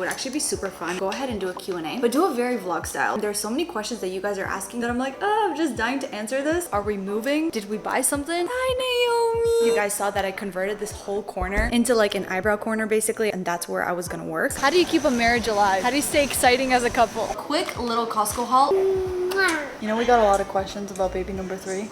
Would actually be super fun. Go ahead and do a Q&A, but do a very vlog style. There's so many questions that you guys are asking that I'm like, oh, I'm just dying to answer this. Are we moving? Did we buy something? Hi, Naomi. You guys saw that I converted this whole corner into like an eyebrow corner basically, and that's where I was gonna work. How do you keep a marriage alive? How do you stay exciting as a couple? Quick little Costco haul. You know, we got a lot of questions about baby number 3.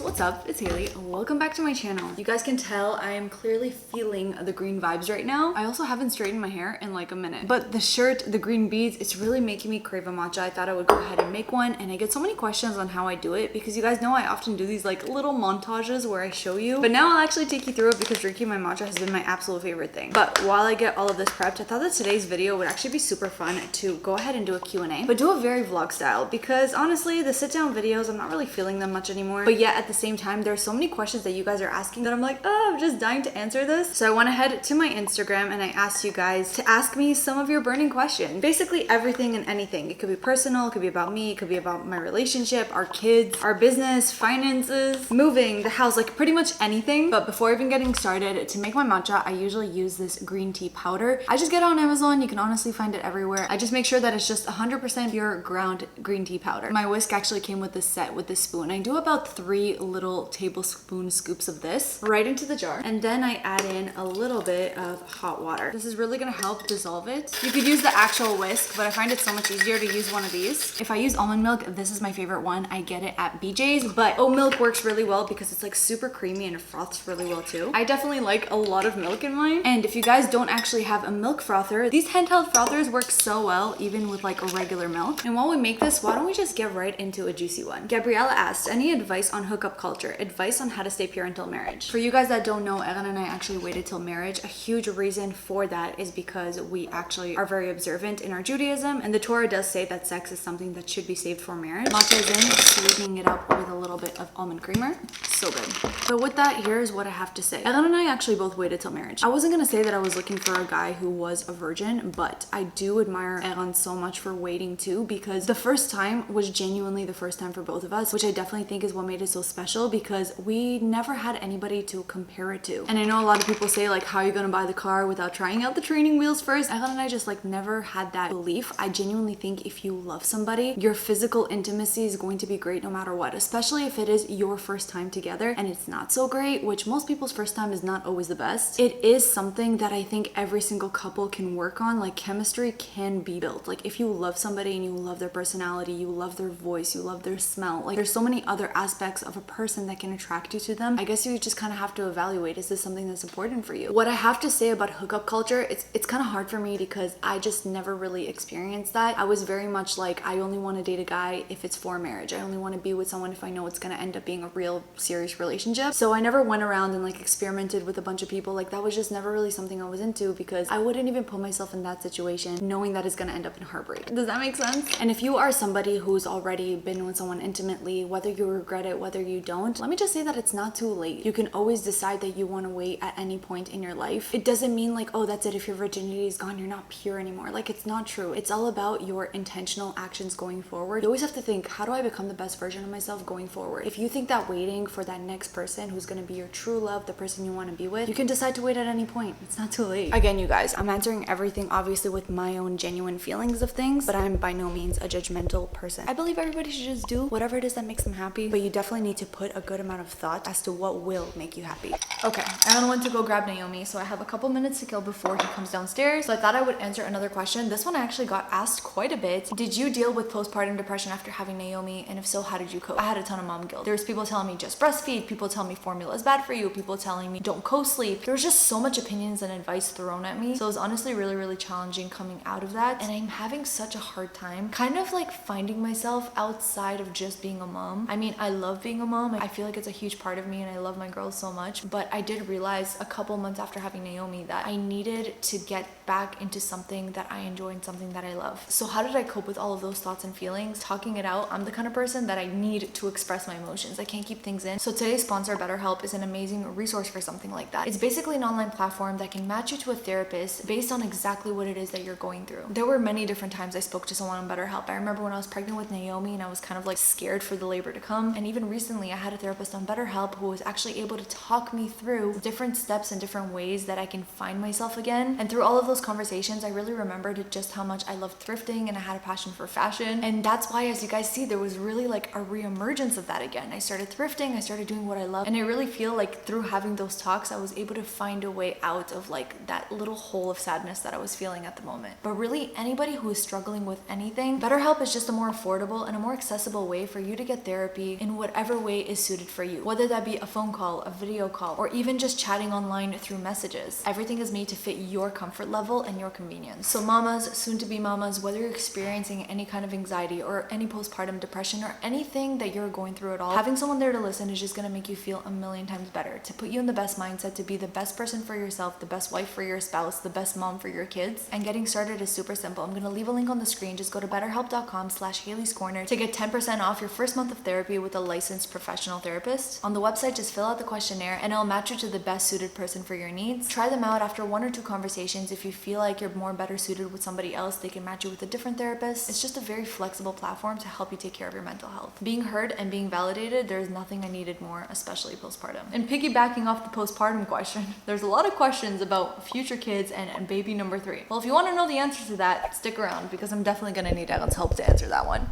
What's up? It's Haley. Welcome back to my channel. You guys can tell I am clearly feeling the green vibes right now. I also haven't straightened my hair in like a minute, but the shirt, the green beads, it's really making me crave a matcha. I thought I would go ahead and make one, and I get so many questions on how I do it because you guys know I often do these like little montages where I show you, but now I'll actually take you through it because drinking my matcha has been my absolute favorite thing. But while I get all of this prepped, I thought that today's video would actually be super fun to go ahead and do a Q&A, but do a very vlog style because honestly, the sit down videos, I'm not really feeling them much anymore, but yet at the same time, there's so many questions that you guys are asking that I'm like, oh, I'm just dying to answer this. So I went ahead to my Instagram and I asked you guys to ask me some of your burning questions. Basically everything and anything. It could be personal, it could be about me, it could be about my relationship, our kids, our business, finances, moving, the house, like pretty much anything. But before even getting started, to make my matcha, I usually use this green tea powder. I just get it on Amazon. You can honestly find it everywhere. I just make sure that it's just 100% pure ground green tea powder. My whisk actually came with this set with this spoon. I do about 3 little tablespoon scoops of this right into the jar, and then I add in a little bit of hot water. This is really gonna help dissolve it. You could use the actual whisk, but I find it so much easier to use one of these. If I use almond milk, this is my favorite one. I get it at BJ's, but oat milk works really well because it's like super creamy and it froths really well too. I definitely like a lot of milk in mine, and if you guys don't actually have a milk frother, these handheld frothers work so well even with like a regular milk. And while we make this, why don't we just get right into a juicy one? Gabriella asked, any advice on hookup culture? Advice on how to stay pure until marriage. For you guys that don't know, Erin and I actually waited till marriage. A huge reason for that is because we actually are very observant in our Judaism, and the Torah does say that sex is something that should be saved for marriage. Matcha is in, sweetening it up with a little bit of almond creamer. So good. But with that, here's what I have to say. Erin and I actually both waited till marriage. I wasn't gonna say that I was looking for a guy who was a virgin, but I do admire Erin so much for waiting too, because the first time was genuinely the first time for both of us, which I definitely think is what made it so special because we never had anybody to compare it to. And I know a lot of people say like, how are you gonna buy the car without trying out the training wheels first? Erin and I just like never had that belief. I genuinely think if you love somebody, your physical intimacy is going to be great no matter what, especially if it is your first time together and it's not so great, which most people's first time is not always the best. It is something that I think every single couple can work on. Like chemistry can be built. Like if you love somebody and you love their personality, you love their voice, you love their smell, like there's so many other aspects of a person that can attract you to them. I guess you just kind of have to evaluate, is this something that's important for you? What I have to say about hookup culture, it's kind of hard for me because I just never really experienced that. I was very much like, I only want to date a guy if it's for marriage. I only want to be with someone if I know it's going to end up being a real serious relationship. So I never went around and like experimented with a bunch of people. Like that was just never really something I was into because I wouldn't even put myself in that situation knowing that it's going to end up in heartbreak. Does that make sense? And if you are somebody who's already been with someone intimately, whether you regret it, whether you don't, let me just say that it's not too late. You can always decide that you want to wait at any point in your life. It doesn't mean like, oh, that's it. If your virginity is gone, you're not pure anymore. Like it's not true. It's all about your intentional actions going forward. You always have to think, how do I become the best version of myself going forward? If you think that waiting for that next person who's going to be your true love, the person you want to be with, you can decide to wait at any point. It's not too late. Again, you guys, I'm answering everything obviously with my own genuine feelings of things, but I'm by no means a judgmental person. I believe everybody should just do whatever it is that makes them happy, but you definitely need to put a good amount of thought as to what will make you happy. Okay, I went to go grab Naomi, so I have a couple minutes to kill before he comes downstairs. So I thought I would answer another question. This one I actually got asked quite a bit. Did you deal with postpartum depression after having Naomi? And if so, how did you cope? I had a ton of mom guilt. There's people telling me just breastfeed, people telling me formula is bad for you, people telling me don't co-sleep. There was just so much opinions and advice thrown at me. So it was honestly really, really challenging coming out of that. And I'm having such a hard time kind of like finding myself outside of just being a mom. I mean, I love being a mom. I feel like it's a huge part of me and I love my girls so much. But I did realize a couple months after having Naomi that I needed to get back into something that I enjoy and something that I love. So how did I cope with all of those thoughts and feelings? Talking it out. I'm the kind of person that I need to express my emotions. I can't keep things in. So today's sponsor, BetterHelp, is an amazing resource for something like that. It's basically an online platform that can match you to a therapist based on exactly what it is that you're going through. There were many different times I spoke to someone on BetterHelp. I remember when I was pregnant with Naomi and I was kind of like scared for the labor to come. And even recently I had a therapist on BetterHelp who was actually able to talk me through different steps and different ways that I can find myself again. And through all of those conversations, I really remembered just how much I loved thrifting and I had a passion for fashion. And that's why, as you guys see, there was really like a reemergence of that again. I started thrifting, I started doing what I love. And I really feel like through having those talks, I was able to find a way out of like that little hole of sadness that I was feeling at the moment. But really, anybody who is struggling with anything, BetterHelp is just a more affordable and a more accessible way for you to get therapy in whatever way is suited for you. Whether that be a phone call, a video call, or even just chatting online through messages. Everything is made to fit your comfort level and your convenience. So mamas, soon to be mamas, whether you're experiencing any kind of anxiety or any postpartum depression or anything that you're going through at all, having someone there to listen is just gonna make you feel a million times better, to put you in the best mindset, to be the best person for yourself, the best wife for your spouse, the best mom for your kids. And getting started is super simple. I'm gonna leave a link on the screen. Just go to betterhelp.com/haleyscorner to get 10% off your first month of therapy with a licensed professional therapist. On the website, just fill out the questionnaire and it'll match you to the best suited person for your needs. Try them out after 1 or 2 conversations. If you feel like you're more better suited with somebody else, they can match you with a different therapist. It's just a very flexible platform to help you take care of your mental health. Being heard and being validated, there's nothing I needed more, especially postpartum. And piggybacking off the postpartum question, there's a lot of questions about future kids and baby number 3. Well, if you want to know the answer to that, stick around because I'm definitely going to need Egan's help to answer that one.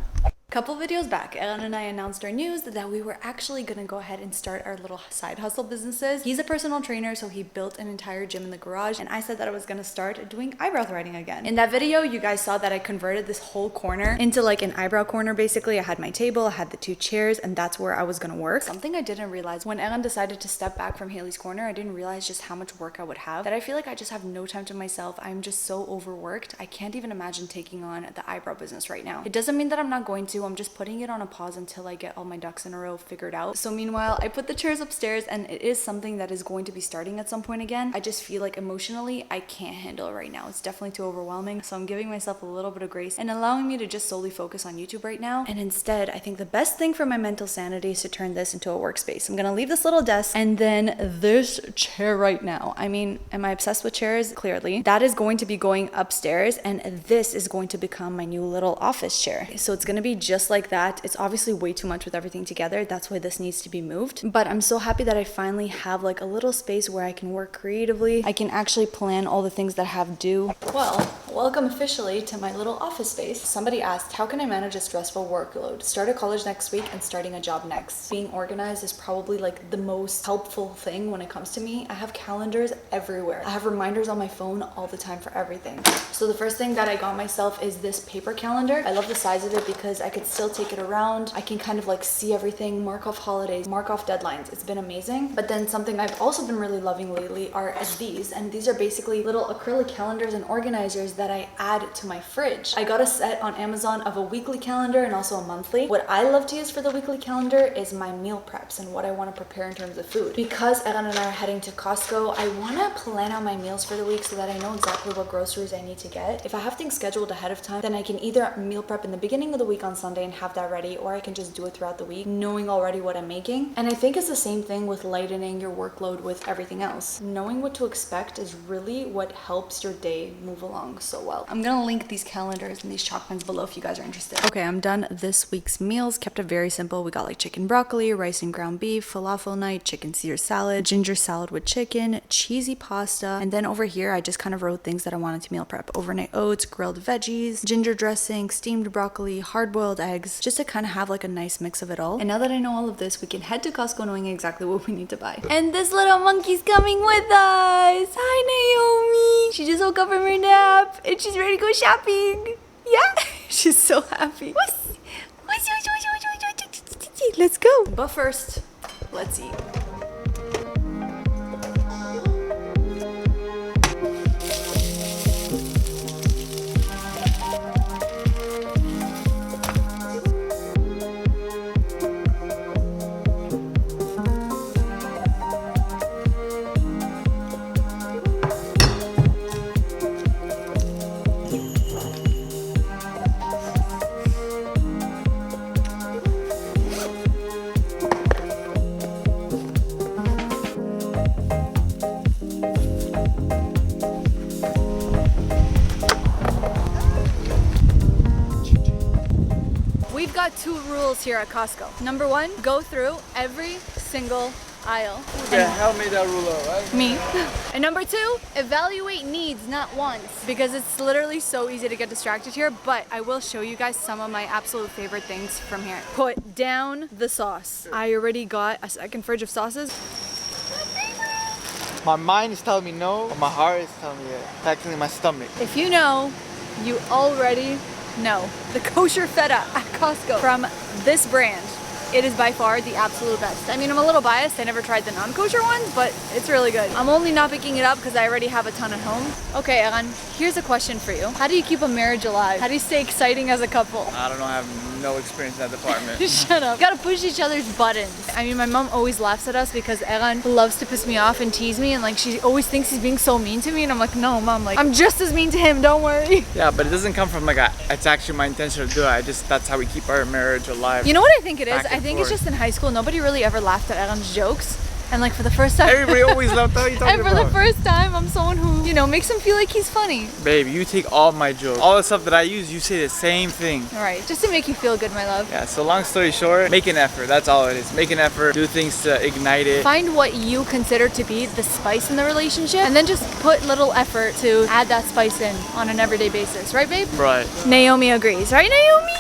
Couple videos back, Egan and I announced our news that we were actually gonna go ahead and start our little side hustle businesses. He's a personal trainer, so he built an entire gym in the garage, and I said that I was gonna start doing eyebrow threading again. In that video, you guys saw that I converted this whole corner into like an eyebrow corner basically. I had my table, I had the 2 chairs, and that's where I was gonna work. Something I didn't realize when Egan decided to step back from Haley's Corner, I didn't realize just how much work I would have, that I feel like I just have no time to myself. I'm just so overworked. I can't even imagine taking on the eyebrow business right now. It doesn't mean that I'm not going to. I'm just putting it on a pause until I get all my ducks in a row figured out. So meanwhile, I put the chairs upstairs and it is something that is going to be starting at some point again. I just feel like emotionally, I can't handle it right now. It's definitely too overwhelming. So I'm giving myself a little bit of grace and allowing me to just solely focus on YouTube right now. And instead, I think the best thing for my mental sanity is to turn this into a workspace. I'm gonna leave this little desk and then this chair right now. I mean, am I obsessed with chairs? Clearly. That is going to be going upstairs and this is going to become my new little office chair. So it's gonna be just like that. It's obviously way too much with everything together. That's why this needs to be moved. But I'm so happy that I finally have like a little space where I can work creatively. I can actually plan all the things that I have due. Well, welcome officially to my little office space. Somebody asked, how can I manage a stressful workload? Start at college next week and starting a job next. Being organized is probably like the most helpful thing when it comes to me. I have calendars everywhere. I have reminders on my phone all the time for everything. So the first thing that I got myself is this paper calendar. I love the size of it because I could still take it around. I can kind of like see everything, mark off holidays, mark off deadlines. It's been amazing. But then something I've also been really loving lately are these. And these are basically little acrylic calendars and organizers that I add to my fridge. I got a set on Amazon of a weekly calendar and also a monthly. What I love to use for the weekly calendar is my meal preps and what I want to prepare in terms of food. Because Egan and I are heading to Costco, I want to plan out my meals for the week so that I know exactly what groceries I need to get. If I have things scheduled ahead of time, then I can either meal prep in the beginning of the week on Sunday and have that ready, or I can just do it throughout the week, knowing already what I'm making. And I think it's the same thing with lightening your workload with everything else. Knowing what to expect is really what helps your day move along so well. I'm gonna link these calendars and these chalk pens below if you guys are interested. Okay, I'm done this week's meals. Kept it very simple. We got like chicken broccoli, rice and ground beef, falafel night, chicken Caesar salad, ginger salad with chicken, cheesy pasta, and then over here I just kind of wrote things that I wanted to meal prep. Overnight oats, grilled veggies, ginger dressing, steamed broccoli, hard-boiled eggs, just to kind of have like a nice mix of it all. And now that I know all of this, we can head to Costco knowing exactly what we need to buy. And this little monkey's coming with us. Hi, Naomi. She just woke up from her nap and she's ready to go shopping. Yeah, she's so happy. Let's go. But first, let's eat. rules here at Costco. Number one, go through every single aisle. Who the hell made that rule up, right? Me. And number two, evaluate needs, not wants. Because it's literally so easy to get distracted here, but I will show you guys some of my absolute favorite things from here. Put down the sauce. I already got a second fridge of sauces. My mind is telling me no, but my heart is telling me yes. Technically my stomach. If you know, you already know. The kosher feta at Costco from this brand. It is by far the absolute best. I mean, I'm a little biased. I never tried the non-kosher ones, but it's really good. I'm only not picking it up because I already have a ton at home. Okay, Eran, here's a question for you. How do you keep a marriage alive? How do you stay exciting as a couple? I don't know, I have no experience in that department. Shut up. You gotta push each other's buttons. I mean, my mom always laughs at us because Eran loves to piss me off and tease me, and like she always thinks he's being so mean to me, and I'm like, no, mom, like I'm just as mean to him, don't worry. Yeah, but it doesn't come from like it's actually my intention to do it. That's how we keep our marriage alive. You know what I think it is? I think it's just in high school, nobody really ever laughed at Eran's jokes. And like for the first time, everybody always laughed at you. And for the first time, I'm someone who, you know, makes him feel like he's funny. Babe, you take all my jokes. All the stuff that I use, you say the same thing. All right, just to make you feel good, my love. Yeah, so long story short, make an effort. That's all it is. Make an effort, do things to ignite it. Find what you consider to be the spice in the relationship, and then just put little effort to add that spice in on an everyday basis. Right, babe? Right. Naomi agrees. Right, Naomi?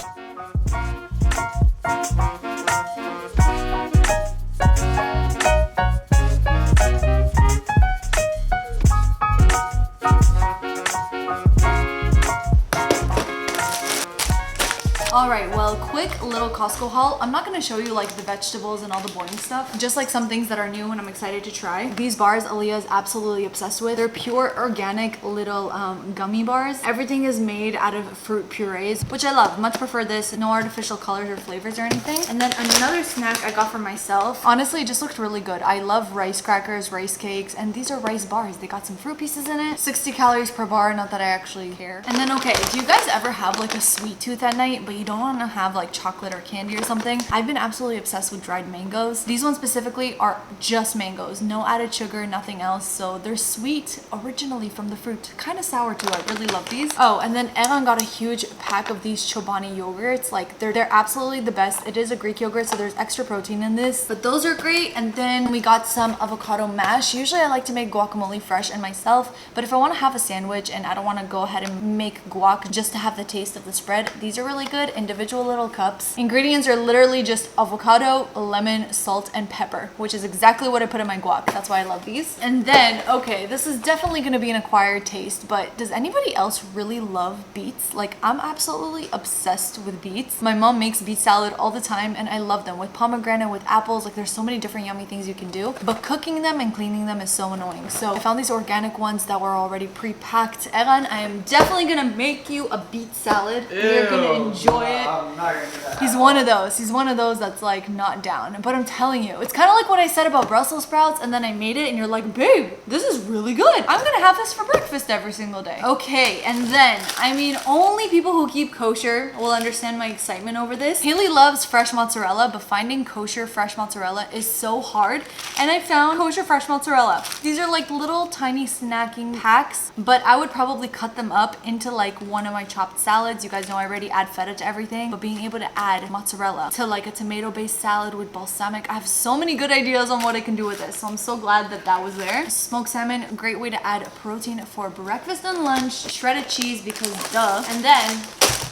Alright, well, quick little Costco haul. I'm not going to show you like the vegetables and all the boring stuff, just like some things that are new and I'm excited to try. These bars Aaliyah is absolutely obsessed with. They're pure organic little gummy bars. Everything is made out of fruit purees, which I love. Much prefer this. No artificial colors or flavors or anything. And then another snack I got for myself. Honestly, it just looked really good. I love rice crackers, rice cakes, and these are rice bars. They got some fruit pieces in it. 60 calories per bar, not that I actually care. And then, okay, do you guys ever have like a sweet tooth at night, but you don't want to have like chocolate or candy or something? I've been absolutely obsessed with dried mangoes. These ones specifically are just mangoes, no added sugar, nothing else. So they're sweet originally from the fruit, kind of sour too. I really love these. Oh, and then Eran got a huge pack of these Chobani yogurts. Like they're absolutely the best. It is a Greek yogurt, so there's extra protein in this, but those are great. And then we got some avocado mash. Usually I like to make guacamole fresh and myself, but if I want to have a sandwich and I don't want to go ahead and make guac just to have the taste of the spread, these are really good. Individual little cups. Ingredients are literally just avocado, lemon, salt, and pepper, which is exactly what I put in my guac. That's why I love these. And then, okay, this is definitely going to be an acquired taste, but does anybody else really love beets? Like, I'm absolutely obsessed with beets. My mom makes beet salad all the time, and I love them with pomegranate, with apples. Like, there's so many different yummy things you can do, but cooking them and cleaning them is so annoying. So I found these organic ones that were already pre-packed. Eran, I am definitely going to make you a beet salad. You're going to enjoy it. I'm not gonna do that. He's one of those. He's one of those that's like not down. But I'm telling you, it's kind of like what I said about Brussels sprouts, and then I made it and you're like, babe, this is really good. I'm gonna have this for breakfast every single day. Okay, and then, I mean, only people who keep kosher will understand my excitement over this. Haley loves fresh mozzarella, but finding kosher fresh mozzarella is so hard. And I found kosher fresh mozzarella. These are like little tiny snacking packs, but I would probably cut them up into like one of my chopped salads. You guys know I already add feta to everything, but being able to add mozzarella to like a tomato-based salad with balsamic, I have so many good ideas on what I can do with this. So I'm so glad that that was there. Smoked salmon, great way to add protein for breakfast and lunch. Shredded cheese because duh. And then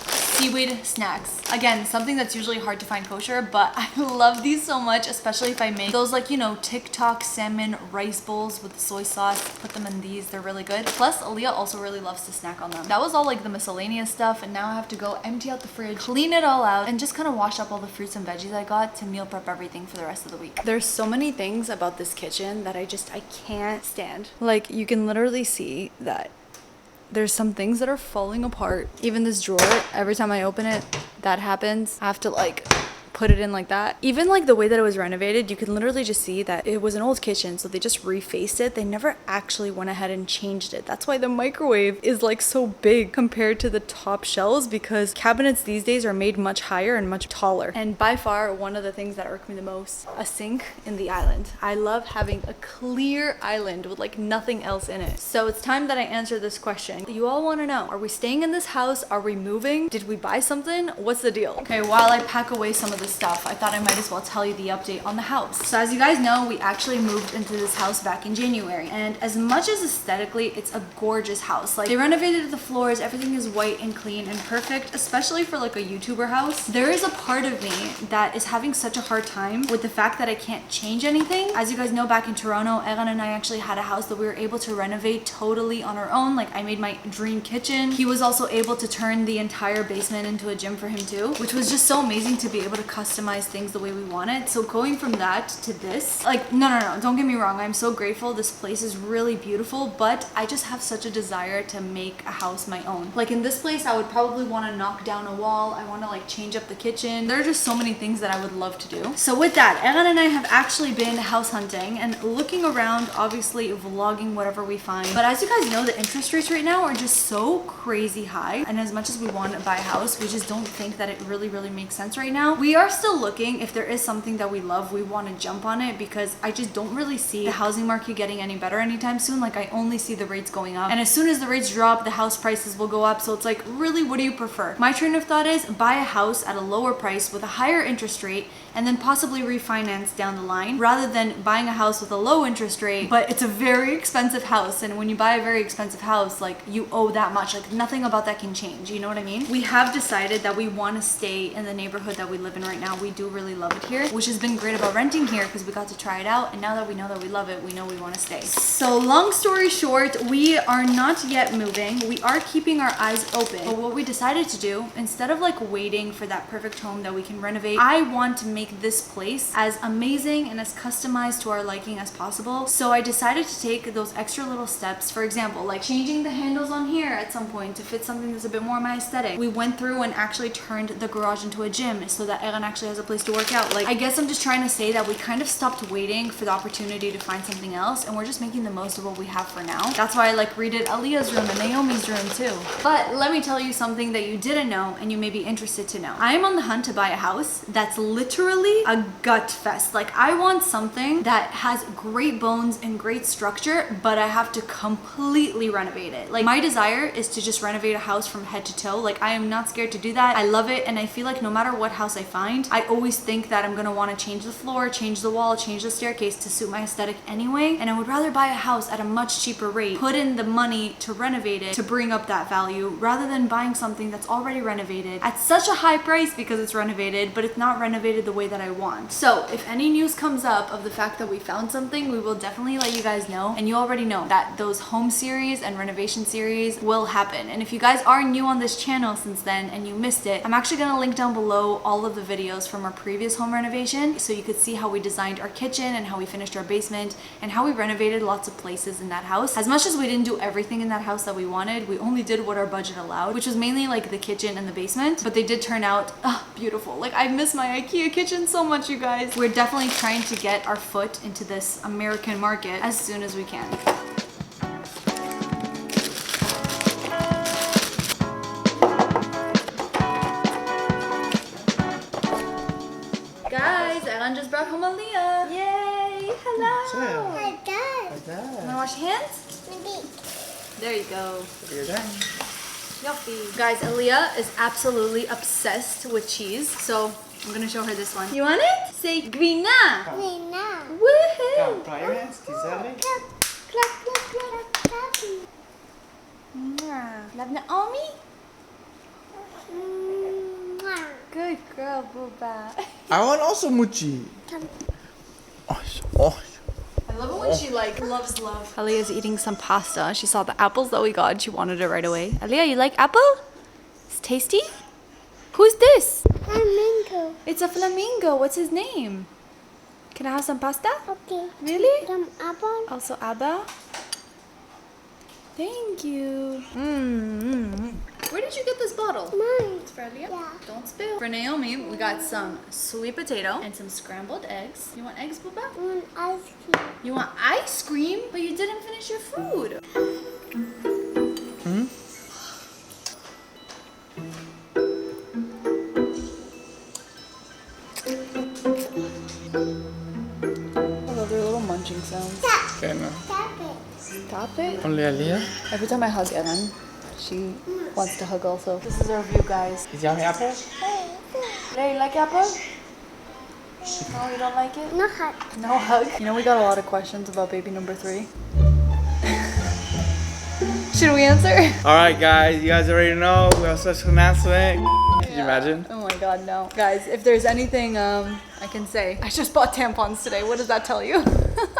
seaweed snacks. Again, something that's usually hard to find kosher, but I love these so much, especially if I make those like, you know, TikTok salmon rice bowls with soy sauce. Put them in these, they're really good. Plus, Aaliyah also really loves to snack on them. That was all like the miscellaneous stuff, and now I have to go empty out the fridge, clean it all out, and just kind of wash up all the fruits and veggies I got to meal prep everything for the rest of the week. There's so many things about this kitchen that I can't stand. Like, you can literally see that there's some things that are falling apart. Even this drawer, every time I open it, that happens. I have to like put it in like that. Even like the way that it was renovated, you can literally just see that it was an old kitchen, so they just refaced it. They never actually went ahead and changed it. That's why the microwave is like so big compared to the top shelves, because cabinets these days are made much higher and much taller. And by far, one of the things that irk me the most, a sink in the island. I love having a clear island with like nothing else in it. So it's time that I answer this question. You all want to know, are we staying in this house? Are we moving? Did we buy something? What's the deal? Okay, while I pack away some of the stuff, I thought I might as well tell you the update on the house. So as you guys know, we actually moved into this house back in January. And as much as aesthetically, it's a gorgeous house. Like, they renovated the floors, everything is white and clean and perfect, especially for like a YouTuber house. There is a part of me that is having such a hard time with the fact that I can't change anything. As you guys know, back in Toronto, Eran and I actually had a house that we were able to renovate totally on our own. Like, I made my dream kitchen. He was also able to turn the entire basement into a gym for him too, which was just so amazing to be able to customize things the way we wanted. So going from that to this, like, no, don't get me wrong, I'm so grateful. This place is really beautiful, but I just have such a desire to make a house my own. Like, in this place, I would probably want to knock down a wall. I want to like change up the kitchen. There are just so many things that I would love to do. So with that, Eran and I have actually been house hunting and looking around, obviously vlogging whatever we find. But as you guys know, the interest rates right now are just so crazy high. And as much as we want to buy a house, we just don't think that it really makes sense right now. We are still looking. If there is something that we love, we want to jump on it, because I just don't really see the housing market getting any better anytime soon. Like, I only see the rates going up. And as soon as the rates drop, the house prices will go up. So it's like, really, what do you prefer? My train of thought is buy a house at a lower price with a higher interest rate and then possibly refinance down the line, rather than buying a house with a low interest rate, but it's a very expensive house. And when you buy a very expensive house, like, you owe that much. Like, nothing about that can change. You know what I mean? We have decided that we want to stay in the neighborhood that we live in right now. We do really love it here, which has been great about renting here, because we got to try it out. And now that we know that we love it, we know we want to stay. So long story short, we are not yet moving. We are keeping our eyes open. But what we decided to do, instead of like waiting for that perfect home that we can renovate, I want to make this place as amazing and as customized to our liking as possible. So I decided to take those extra little steps. For example, like changing the handles on here at some point to fit something that's a bit more my aesthetic. We went through and actually turned the garage into a gym so that Eran actually has a place to work out. Like, I guess I'm just trying to say that we kind of stopped waiting for the opportunity to find something else, and we're just making the most of what we have for now. That's why I like redid Aliyah's room and Naomi's room too. But let me tell you something that you didn't know and you may be interested to know. I am on the hunt to buy a house that's literally a gut fest. Like, I want something that has great bones and great structure, but I have to completely renovate it. Like, my desire is to just renovate a house from head to toe. Like, I am not scared to do that. I love it, and I feel like no matter what house I find, I always think that I'm gonna want to change the floor, change the wall, change the staircase to suit my aesthetic anyway. And I would rather buy a house at a much cheaper rate, put in the money to renovate it to bring up that value, rather than buying something that's already renovated at such a high price because it's renovated, but it's not renovated the way that I want. So if any news comes up of the fact that we found something, we will definitely let you guys know. And you already know that those home series and renovation series will happen. And if you guys are new on this channel since then and you missed it, I'm actually gonna link down below all of the videos from our previous home renovation, so you could see how we designed our kitchen and how we finished our basement and how we renovated lots of places in that house. As much as we didn't do everything in that house that we wanted, we only did what our budget allowed, which was mainly like the kitchen and the basement, but they did turn out beautiful. Like, I miss my IKEA kitchen so much, you guys. We're definitely trying to get our foot into this American market as soon as we can. Guys, Eran just brought home Aliyah. Yay! Hello! Hi, Dad. Wanna wash your hands? There you go. Yuppie. Guys, Aliyah is absolutely obsessed with cheese, so I'm gonna show her this one. You want it? Say Gwina! Woohoo! Try your hands, Kizali. Clap, clap, clap. Mwah. Love Naomi? Good girl, Booba. I want also Muchi. Oh. I love it when she like loves love. Aliyah's eating some pasta. She saw the apples that we got. She wanted it right away. Aliyah, you like apple? It's tasty? Who's this? Flamingo. It's a flamingo. What's his name? Can I have some pasta? Okay. Really? Some apple. Also Abba? Thank you. Mmm. Where did you get this bottle? Mine. It's for Aliyah? Yeah. Don't spill. For Naomi, we got some sweet potato and some scrambled eggs. You want eggs, Booba? I want ice cream. You want ice cream? But you didn't finish your food. I love their little munching sounds. Okay, no. Stop it. Stop it. Only Aliyah? Every time I hug Evan, she wants to hug also. This is our view, guys. Is yummy apple? Hey, you like apple? No, you don't like it? No hug. No hug? You know, we got a lot of questions about baby number 3. Should we answer? Alright guys, you guys already know. We have a special announcement. Can you imagine? Oh my god, no. Guys, if there's anything I can say, I just bought tampons today. What does that tell you?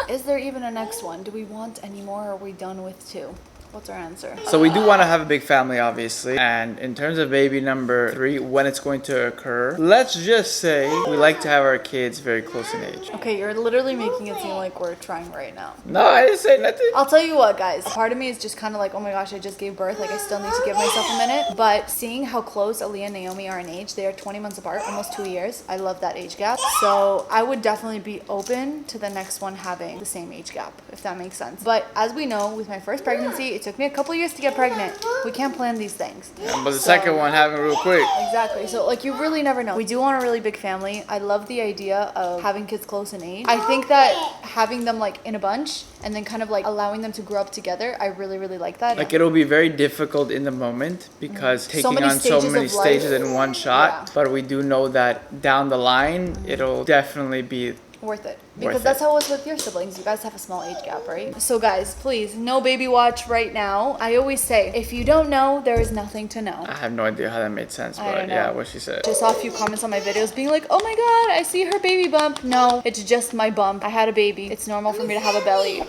Is there even a next one? Do we want any more or are we done with 2? What's our answer? So we do want to have a big family, obviously. And in terms of baby number 3, when it's going to occur, let's just say we like to have our kids very close in age. Okay, you're literally making it seem like we're trying right now. No, I didn't say nothing. I'll tell you what, guys. Part of me is just kind of like, oh my gosh, I just gave birth. Like, I still need to give myself a minute. But seeing how close Aliyah and Naomi are in age, they are 20 months apart, almost 2 years. I love that age gap. So I would definitely be open to the next one having the same age gap, if that makes sense. But as we know, with my first pregnancy, it took me a couple years to get pregnant. We can't plan these things. But the second one happened real quick. Exactly. So like you really never know. We do want a really big family. I love the idea of having kids close in age. I think that having them like in a bunch and then kind of like allowing them to grow up together, I really, really like that. Like it'll be very difficult in the moment because taking many on so stages many of life. stages in one shot. Yeah. But we do know that down the line, it'll definitely be Worth it. Because Worth that's it. how it was with your siblings. You guys have a small age gap, right? So guys, please, no baby watch right now. I always say, if you don't know, there is nothing to know. I have no idea how that made sense, I but don't know. yeah, what she said. Just saw a few comments on my videos being like, oh my god, I see her baby bump. No, it's just my bump. I had a baby. It's normal for me to have a belly.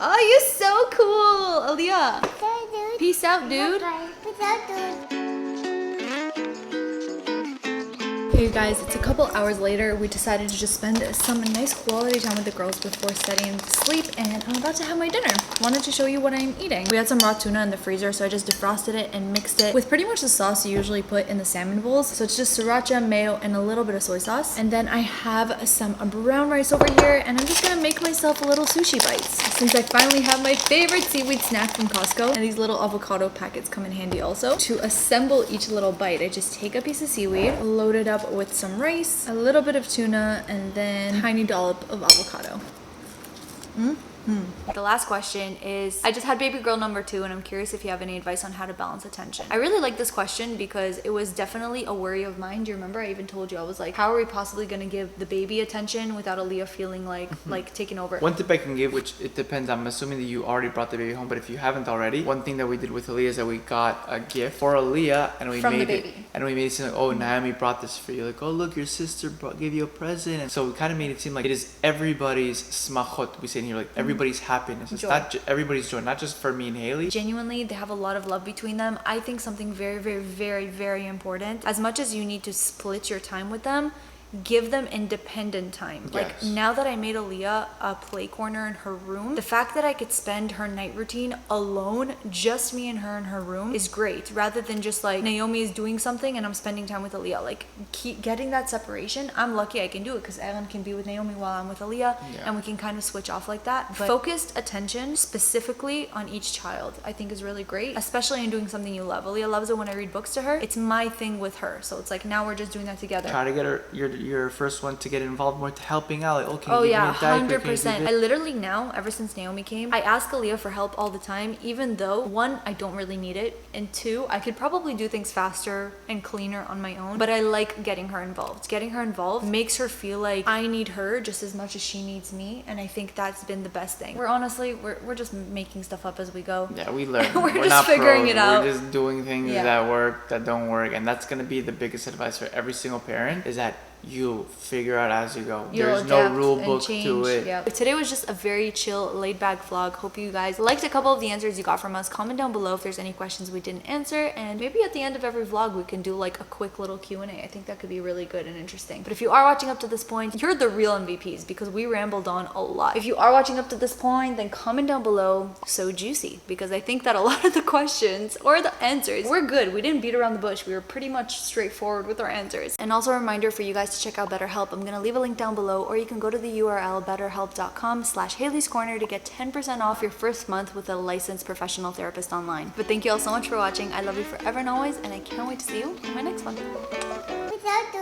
Oh, you're so cool, Aliyah. Bye, dude. Peace out, dude. Bye. Peace out, dude. Hey guys, it's a couple hours later. We decided to just spend some nice quality time with the girls before studying to sleep, and I'm about to have my dinner. Wanted to show you what I'm eating. We had some raw tuna in the freezer, so I just defrosted it and mixed it with pretty much the sauce you usually put in the salmon bowls. So it's just sriracha, mayo, and a little bit of soy sauce. And then I have some brown rice over here, and I'm just gonna make myself a little sushi bites. Since I finally have my favorite seaweed snack from Costco, and these little avocado packets come in handy also. To assemble each little bite, I just take a piece of seaweed, load it up with some rice, a little bit of tuna, and then a tiny dollop of avocado. The last question is, I just had baby girl number 2 and I'm curious if you have any advice on how to balance attention. I really like this question because it was definitely a worry of mine. Do you remember I even told you, I was like, how are we possibly going to give the baby attention without Aliyah feeling like taking over? One tip I can give, which it depends, I'm assuming that you already brought the baby home, but if you haven't already, one thing that we did with Aliyah is that we got a gift for Aliyah and we From the made baby. it, and we made it seem like, oh, Naomi brought this for you. Like, oh, look, your sister gave you a present. And so we kind of made it seem like it is everybody's smachot, we say in here, like everybody's happiness. It's Joy. not everybody's joy, not just for me and Haley. Genuinely, they have a lot of love between them. I think something very, very, very, very important. As much as you need to split your time with them, give them independent time. Like Yes. now that I made Aliyah a play corner in her room, the fact that I could spend her night routine alone, just me and her in her room, is great. Rather than just like Naomi is doing something and I'm spending time with Aliyah. Like keep getting that separation. I'm lucky I can do it because Aaron can be with Naomi while I'm with Aliyah, and we can kind of switch off like that. But focused attention specifically on each child, I think is really great, especially in doing something you love. Aliyah loves it when I read books to her. It's my thing with her. So it's like now we're just doing that together. Try to get her your first one to get involved more to helping out. Like, okay, Oh give yeah, me a diaper, can you do 100%. this? I literally now, ever since Naomi came, I ask Aliyah for help all the time, even though 1, I don't really need it, and 2, I could probably do things faster and cleaner on my own, but I like getting her involved. Getting her involved makes her feel like I need her just as much as she needs me, and I think that's been the best thing. We're just making stuff up as we go. Yeah, we learn. We're just not figuring pros. it out. We're just doing things Yeah. that work, that don't work, and that's gonna be the biggest advice for every single parent, is that you'll figure out as you go. You'll There's no adapt rule and book change. to it. Yep. Today was just a very chill, laid back vlog. Hope you guys liked a couple of the answers you got from us. Comment down below if there's any questions we didn't answer, and maybe at the end of every vlog we can do like a quick little Q&A. I think that could be really good and interesting. But if you are watching up to this point, you're the real MVPs because we rambled on a lot. If you are watching up to this point, then comment down below so juicy, because I think that a lot of the questions or the answers were good. We didn't beat around the bush. We were pretty much straightforward with our answers. And also a reminder for you guys to check out BetterHelp. I'm gonna leave a link down below, or you can go to the URL betterhelp.com/haleyscorner to get 10% off your first month with a licensed professional therapist online. But thank you all so much for watching. I love you forever and always, and I can't wait to see you in my next one. Without